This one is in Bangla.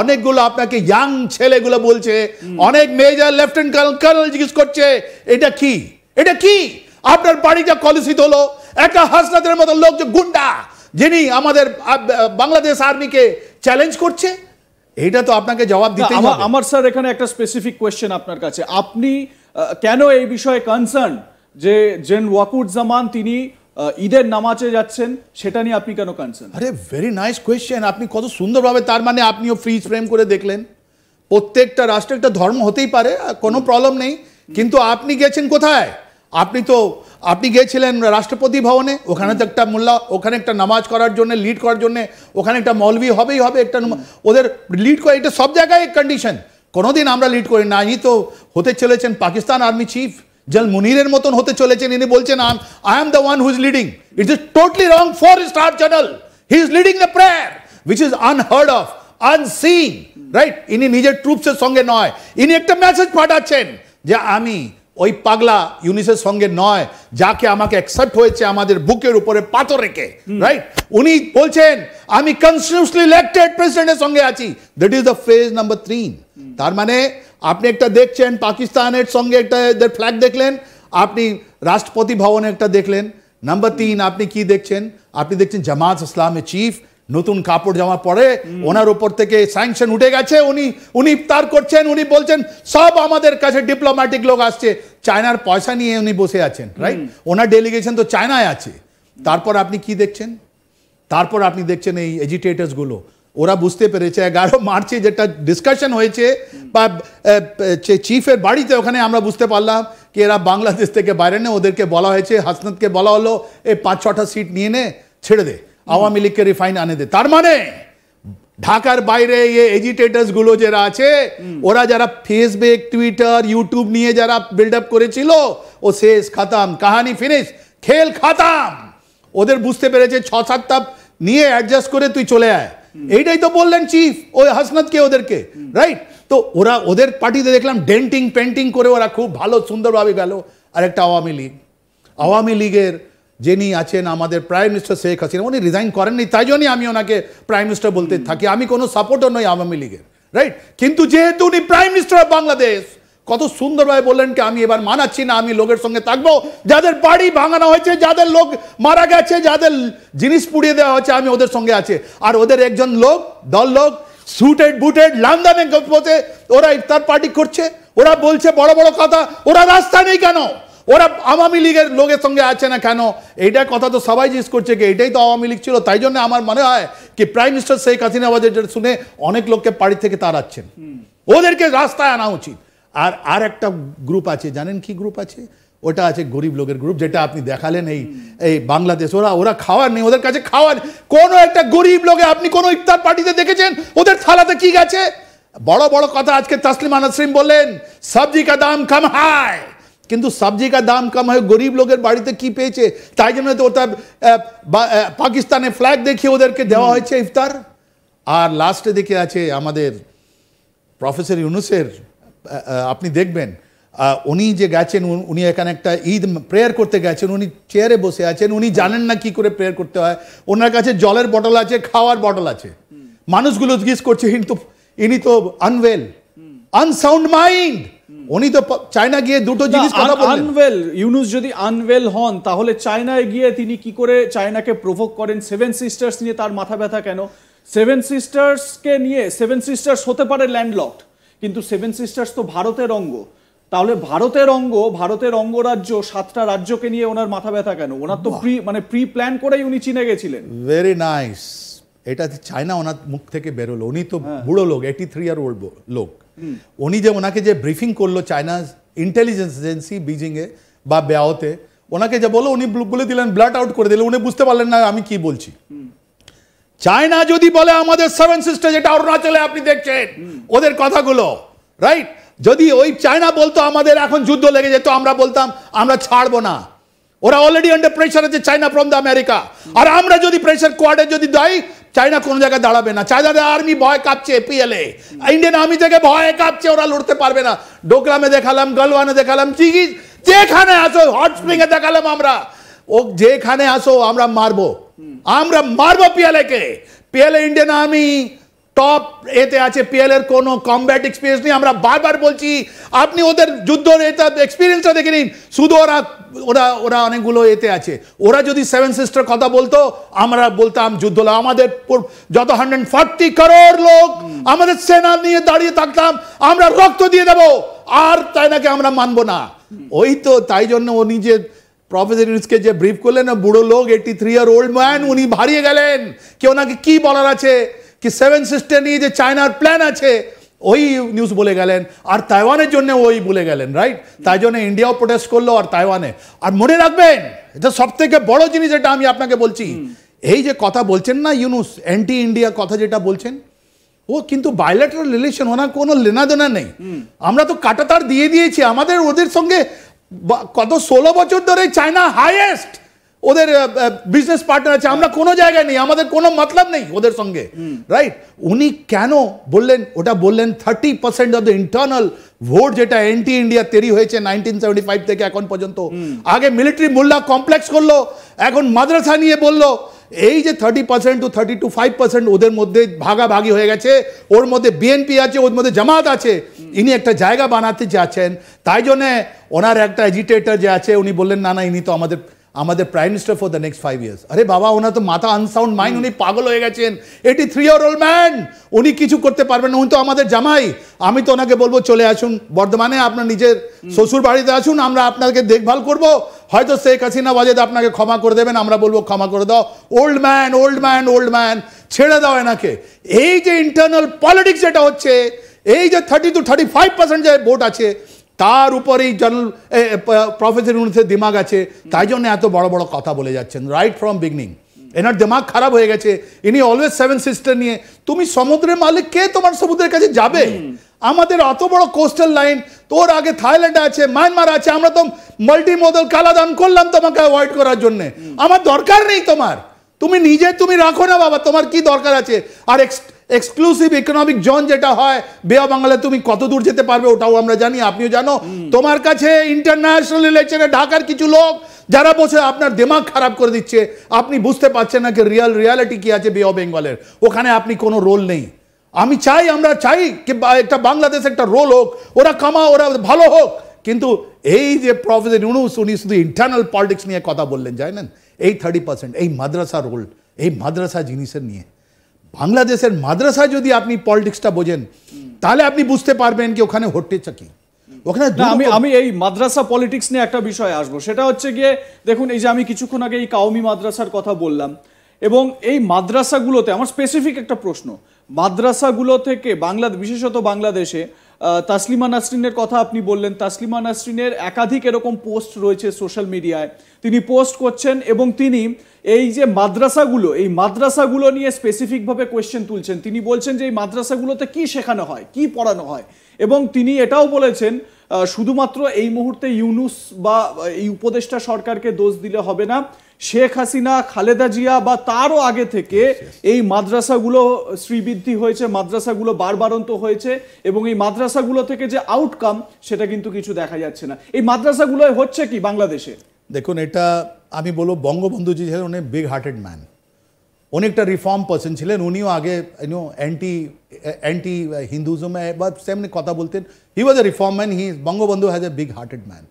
অনেকগুলো আপনাকে ইয়াং ছেলেগুলো বলছে, অনেক মেজর লেফটেন্যান্ট কর্নেল জিজ্ঞেস করছে এটা কি, এটা কি? আপনার বাড়িটা কলুষিত হলো, একটা হাসনাতের মতো লোক যে গুন্ডা, যিনি আমাদের বাংলাদেশ আর্মিকে চ্যালেঞ্জ করছে, এটা তো আপনাকে জবাব দিতে হবে। আমার স্যার এখানে একটা স্পেসিফিক কোয়েশ্চেন আপনার কাছে, আপনি কেন এই বিষয়ে কনসার্ন যে জেন ওয়াকুরুজ্জামান তিনি ঈদের নামাজে যাচ্ছেন, সেটা নিয়ে আপনি কেন কনসার্ন? আরে ভেরি নাইস কোয়েশ্চেন, আপনি কত সুন্দরভাবে, তার মানে আপনিও ফ্রিজ ফ্রেম করে দেখলেন। প্রত্যেকটা রাষ্ট্রে একটা ধর্ম হতেই পারে, কোনো প্রবলেম নেই, কিন্তু আপনি গেছেন কোথায়? আপনি গিয়েছিলেন রাষ্ট্রপতি ভবনে, ওখানে তো একটা মোল্লা, ওখানে একটা নামাজ করার জন্য, লিড করার জন্য ওখানে একটা মৌলভি হবেই হবে, একটা ওদের লিড করে, এটা সব জায়গায় কন্ডিশন। কোনোদিন আমরা লিড করি না, ইনি তো হতে চলেছেন পাকিস্তান আর্মি চিফ, জল মুনিরের মতন হতে চলেছেন। ইনি বলছেন I am the one who is leading. It is totally wrong. 4-star general, he is leading the prayer which is unheard of, unseen, right? ইনি নিজের ট্রুপসের সঙ্গে নয়, ইনি একটা মেসেজ পাঠাচ্ছেন যে আমি ওই পাগলা ইউনিসের সঙ্গে নয়, যাকে আমাকে অ্যাকসেপ্ট হয়েছে আমাদের বুকের উপরে পাথর রেখে, রাইট? উনি বলছেন আমি কনস্টিটিউশনালি ইলেক্টেড প্রেসিডেন্টের সঙ্গে আছি। That is the phase number 3। তার মানে আপনি একটা দেখছেন পাকিস্তানের সঙ্গে একটা ফ্ল্যাগ দেখলেন, আপনি রাষ্ট্রপতি ভবনে একটা দেখলেন। নাম্বার 3 আপনি কি দেখছেন? আপনি দেখছেন জামাত ইসলামের চিফ নতুন কাপড় জামা পরে, ওনার উপর থেকে স্যাংশন উঠে গেছে, উনি ইফতার করছেন, উনি বলছেন সব আমাদের কাছে ডিপ্লোম্যাটিক লোক আসছে, চায়নার পয়সা নিয়ে উনি বসে আছেন, রাইট? ওনার ডেলিগেশন তো চায়নায় আছে। তারপর আপনি কি দেখছেন? তারপর আপনি দেখছেন এই এজিটেটার্সগুলো, ওরা বুঝতে পেরেছে 11 মার্চে যেটা ডিসকাশন হয়েছে বা চিফের বাড়িতে, ওখানে আমরা বুঝতে পারলাম কি এরা বাংলাদেশ থেকে বাইরে নেই, ওদেরকে বলা হয়েছে, হাসনাতকে বলা হলো এই 5-6টা সিট নিয়ে নে, ছেড়ে দে, আওয়ামী লীগকে রিফাইন আনে দে। তার মানে ঢাকার বাইরে এই এজিটেটার্স গুলো যারা আছে, ওরা যারা ফেসবুক, টুইটার, ইউটিউব নিয়ে যারা বিল্ড আপ করেছিল, ও শেষ, খাতাম, কাহানি ফিনিশ, খেল খাতাম। ওদের বুঝতে পেরেছে 6-7টা নিয়ে অ্যাডজাস্ট করে তুই চলে আয়, এইটাই তো বললেন চিফ ওই হাসনাতকে, ওদেরকে, রাইট? তো ওরা ওদের পার্টিতে দেখলাম ডেন্টিং পেন্টিং করে ওরা খুব ভালো সুন্দরভাবে গেল। আর একটা আওয়ামী লীগের যিনি আছেন আমাদের প্রাইম মিনিস্টার শেখ হাসিনা, উনি রিজাইন করেননি, তাই জন্যই আমি ওনাকে প্রাইম মিনিস্টার বলতে থাকি। আমি কোনো সাপোর্টার নই আওয়ামী লীগের, রাইট? কিন্তু যেহেতু উনি প্রাইম মিনিস্টার অফ বাংলাদেশ, কত সুন্দরভাবে বললেন কি আমি এবার মানাচ্ছি না, আমি লোকের সঙ্গে থাকবো, যাদের বাড়ি ভাঙানো হয়েছে, যাদের লোক মারা গেছে, যাদের জিনিস পুড়িয়ে দেওয়া হচ্ছে, আমি ওদের সঙ্গে আছে। আর ওদের একজন লোক, দল লোক সুটেড বুটেড লন্ডনে বসে ওরা ইফতার পার্টি করছে, ওরা বলছে বড় বড় কথা, ওরা রাস্তা নেই কেন? ওরা আওয়ামী লীগের লোকের সঙ্গে আছে না কেন? এইটা কথা তো সবাই জিজ্ঞেস করছে কি এটাই তো আওয়ামী লীগ ছিল। তাই জন্য আমার মনে হয় কি প্রাইম মিনিস্টার শেখ হাসিনা শুনে অনেক লোককে বাড়ি থেকে তাড়াচ্ছেন, ওদেরকে রাস্তায় আনা উচিত। আর একটা গ্রুপ আছে, জানেন কি গ্রুপ আছে? ওটা আছে গরিব লোকের গ্রুপ, যেটা আপনি দেখালেন এই বাংলাদেশ, ওরা খাওয়ার নেই, ওদের কাছে খাওয়ার। কোন একটা গরিব লোকে আপনি কোন ইফতার পার্টিতে দেখেছেন ওদের থালাতে কি গেছে? বড় বড় কথা আজকে তাসলিমা নাসরিন বললেন সবজি কা দাম কম হয়, কিন্তু সবজি কা দাম কম হয়, গরিব লোকের বাড়িতে কি পেয়েছে? তাই জন্য তো ওটা পাকিস্তানে ফ্ল্যাগ দেখিয়ে ওদেরকে দেওয়া হয়েছে ইফতার। আর লাস্টে দেখে আছে আমাদের প্রফেসর ইউনুসের, আপনি দেখবেন উনি যে গেছেন, উনি এখানে একটা ঈদ প্রেয়ার করতে গেছেন, উনি চেয়ারে বসে আছেন, উনি জানেন না কি করে প্রেয়ার করতে হয়। ওনার কাছে জলের বটল আছে, খাওয়ার বটল আছে, মানুষগুলো জিজ্ঞেস করছে ইনি তো আনওয়েল, আনসাউন্ড মাইন্ড। উনি তো চায়না গিয়ে দুটো জিনিস কথা বললেন। আনওয়েল, ইউনুস যদি আনওয়েল হন তাহলে চায়নায় গিয়ে তিনি কি করে চায়নাকে প্রভোক করেন? 7 সিস্টার্স নিয়ে তার মাথা ব্যথা কেন? 7 সিস্টার্সকে নিয়ে, 7 সিস্টার্স হতে পারে ল্যান্ডলকড, কিন্তু 7 সিস্টার্স তো ভারতের অঙ্গ। তাহলে ভারতের অঙ্গরাজ্য 7টা রাজ্যকে নিয়ে ওনার মাথা ব্যথা কেন? ওনার তো প্রি প্ল্যান করেই উনি চীনে গেছিলেন। Very nice. এটা চায়না ওনার মুখ থেকে বেরোলো। উনি তো বুড়ো লোক, 83 ইয়ার ওল্ড লোক। উনি যে ওনাকে যে ব্রিফিং করলো চায়না ইন্টেলিজেন্স এজেন্সি বিজিং এ বা ব্যাওতে, ওনাকে যে বলো উনি বলে দিলেন, ব্লাট আউট করে দিলেন, উনি বুঝতে পারলেন না আমি কি বলছি। চায়না যদি বলে আমাদের 7 সিস্টার, যেটা অরুণাচলে আপনি দেখছেন ওদের কথাগুলো, রাইট? যদি ওই চায়না বলতো আমাদের এখন যুদ্ধ লেগে যেত, আমরা বলতাম আমরা ছাড়বো না। ওরা অলরেডি আন্ডার প্রেশার আছে চায়না ফ্রম দ্য আমেরিকা। আর আমরা যদি প্রেশার কোয়ার্ডে যদি দেয়, চায়না কোনো জায়গায় দাঁড়াবে না। চায়নার আর্মি ভয় কাঁপছে, পিএলএ ইন্ডিয়ান আর্মি থেকে ভয় কাঁপছে, ওরা লড়তে পারবে না। ডোকলামে দেখালাম, গলওয়ানে দেখালাম, চিগি যেখানে আসো, হট স্প্রিং এ দেখালাম আমরা, ও যেখানে আসো আমরা মারবো পিএলএ কে। পিএলএ ইন্ডিয়ান আর্মি টপ এতে আছে, পিএল এর কোনো কমব্যাট এক্সপিরিয়েন্স নেই। আমরা বারবার বলছি আপনি ওদের যুদ্ধের এটা এক্সপিরিয়েন্সটা দেখে নিন। শুধু ওরা ওরা ওরা অনেকগুলো এতে আছে। ওরা যদি সেভেন সিস্টার কথা বলতো, আমরা বলতাম যুদ্ধ হলো। আমাদের যত 140 করোড় লোক আমাদের সেনা নিয়ে দাঁড়িয়ে থাকতাম, আমরা রক্ত দিয়ে দেবো, আর চায়নাকে আমরা মানবো না। ওই তো তাই জন্য ও নিজে প্রফেসর ইউনুসকে যে ব্রিফ করলেন, বুড়ো লোক 83-year-old ম্যান, উনি হারিয়ে গেলেন কি ওনাকে কি বলার আছে, কি সেভেন সিস্টার নিয়ে যে চায়নার প্ল্যান আছে ওই নিউজ বলে গেলেন, আর তাইওয়ানের জন্য ওই বলে গেলেন, রাইট? তাই জন্য ইন্ডিয়াও প্রোটেস্ট করলো আর তাইওয়ানে। আর মনে রাখবেন, এটা সব থেকে বড় জিনিস, এটা আমি আপনাকে বলছি, এই যে কথা বলছেন না ইউনুস, অ্যান্টি ইন্ডিয়া কথা যেটা বলছেন, ও কিন্তু বাইলেটারাল রিলেশন, ওনার কোনো লেনাদেনা নেই। আমরা তো কাটাতার দিয়ে দিয়েছি আমাদের ওদের সঙ্গে। কত 16 বছর ধরে চায়না হাইয়েস্ট ওদের বিজনেস পার্টনার আছে, আমরা কোনো জায়গায় নেই, আমাদের কোনো মতলব নেই ওদের সঙ্গে, রাইট? উনি কেন বললেন ওটা? বললেন 30% অফ দ্য ইন্টারনাল ভোট যেটা অ্যান্টি ইন্ডিয়া তৈরি হয়েছে 1975 থেকে এখন পর্যন্ত। আগে মিলিটারি মোল্লা কমপ্লেক্স করলো, এখন মাদ্রাসা নিয়ে বললো। এই যে 30% to 35% ওদের মধ্যে ভাগাভাগি হয়ে গেছে। ওর মধ্যে বিএনপি আছে, ওর মধ্যে জামাত আছে। ইনি একটা জায়গা বানাতে চাচ্ছেন, তাই জন্যে ওনার একটা এজিটেটর যে আছে উনি বললেন না না, ইনি তো আমাদের prime minister for the next 5 years। আরে বাবা, ওনার তো মাথা আনসাউন্ড মাইন্ড, উনি পাগল হয়ে গেছেন। 83-year-old ম্যান, উনি কিছু করতে পারবেন না, উনি তো আমাদের জামাই। আমি তো ওনাকে বলবো চলে আসুন বর্ধমানে, আপনার নিজের শ্বশুর বাড়িতে আসুন, আমরা আপনাকে দেখভাল করব। হয়তো শেখ হাসিনা ওয়াজেদ আপনাকে ক্ষমা করে দেবেন, আমরা বলবো ক্ষমা করে দাও। Old man, old man, old man, ছেড়ে দাও এনাকে। এই যে ইন্টারনাল পলিটিক্স যেটা হচ্ছে, এই যে 30 to 35% যে ভোট আছে, তার উপরেই জেনারেল প্রফেসর ইউনুসের দিমাগ আছে, তাই জন্য এত বড় বড় কথা বলে যাচ্ছেন রাইট ফ্রম বিগনিং। এনার দিমাগ খারাপ হয়ে গেছে। ইনি অলওয়েজ সেভেন সিস্টার নিয়ে। তুমি সমুদ্রের মালিক, কে তোমার সমুদ্রের কাছে যাবে? আমাদের অত বড় কোস্টাল লাইন, তোর আগে থাইল্যান্ড আছে, মায়ানমার আছে, আমরা তো মাল্টি মডেল কালাদান করলাম তোমাকে অ্যাভয়েড করার জন্য। আমার দরকার নেই তোমার, তুমি নিজে তুমি রাখো না বাবা, তোমার কি দরকার আছে? আর এক্সক্লুসিভ ইকোনমিক জোন যেটা হয় বে অফ বাংলায়, তুমি কত দূর যেতে পারবে ওটাও আমরা জানি, আপনিও জানো। তোমার কাছে ইন্টারন্যাশনাল ইলেকশনে ঢাকার কিছু লোক যারা বসে আপনার দিমাগ খারাপ করে দিচ্ছে, আপনি বুঝতে পারছেন না কি রিয়ালিটি কি আছে বে অফ বেঙ্গলের। ওখানে আপনি কোনো রোল নেই। আমরা চাই কি একটা বাংলাদেশ একটা রোল হোক, ওরা কামা, ওরা ভালো হোক। কিন্তু এই যে প্রফেসর ইউনুস, উনি শুধু ইন্টারনাল পলিটিক্স নিয়ে কথা বললেন, জানেন? এই 30%, এই মাদ্রাসা রোল, এই মাদ্রাসা জিনিসের নিয়ে, বাংলাদেশের মাদ্রাসা যদি আপনি পলিটিক্সটা বোঝেন, তাহলে আপনি বুঝতে পারবেন কি ওখানে হচ্ছে কি। ওখানে আমি এই মাদ্রাসা পলিটিক্স নিয়ে একটা বিষয় আসবো, সেটা হচ্ছে গিয়ে দেখুন, এই যে আমি কিছুক্ষণ আগে এই কাউমি মাদ্রাসার কথা বললাম, এবং এই মাদ্রাসাগুলোতে আমার স্পেসিফিক একটা প্রশ্ন, মাদ্রাসাগুলো থেকে বিশেষত বাংলাদেশে তাসলিমা নাসরিনের কথা আপনি বললেন। তাসলিমা নাসরিনের একাধিক এরকম পোস্ট রয়েছে সোশ্যাল মিডিয়ায়, তিনি পোস্ট করছেন এবং তিনি এই যে মাদ্রাসাগুলো নিয়ে স্পেসিফিকভাবে কোয়েশ্চেন তুলছেন। তিনি বলছেন যে এই মাদ্রাসাগুলোতে কি শেখানো হয়, কি পড়ানো হয়, এবং তিনি এটাও বলেছেন শুধুমাত্র এই মুহূর্তে ইউনুস বা এই উপদেষ্টা সরকারকে দোষ দিলে হবে না, শেখ হাসিনা, খালেদা জিয়া বা তারও আগে থেকে এই মাদ্রাসাগুলো শ্রীবৃদ্ধি হয়েছে, মাদ্রাসাগুলো বারবারন্ত হয়েছে, এবং এই মাদ্রাসাগুলো থেকে যে আউটকাম সেটা কিন্তু কিছু দেখা যাচ্ছে না। এই মাদ্রাসাগুলো হচ্ছে কি বাংলাদেশে? দেখুন, এটা আমি বলবো বঙ্গবন্ধুজি ছিলেন উনি বিগ হার্টেড ম্যান, অনেকটা রিফর্ম পার্সন ছিলেন। উনিও আগে অ্যান্টি হিন্দুজমে বা সেমনি কথা বলতেন। He was a reform man. Bangabandhu has a big hearted man.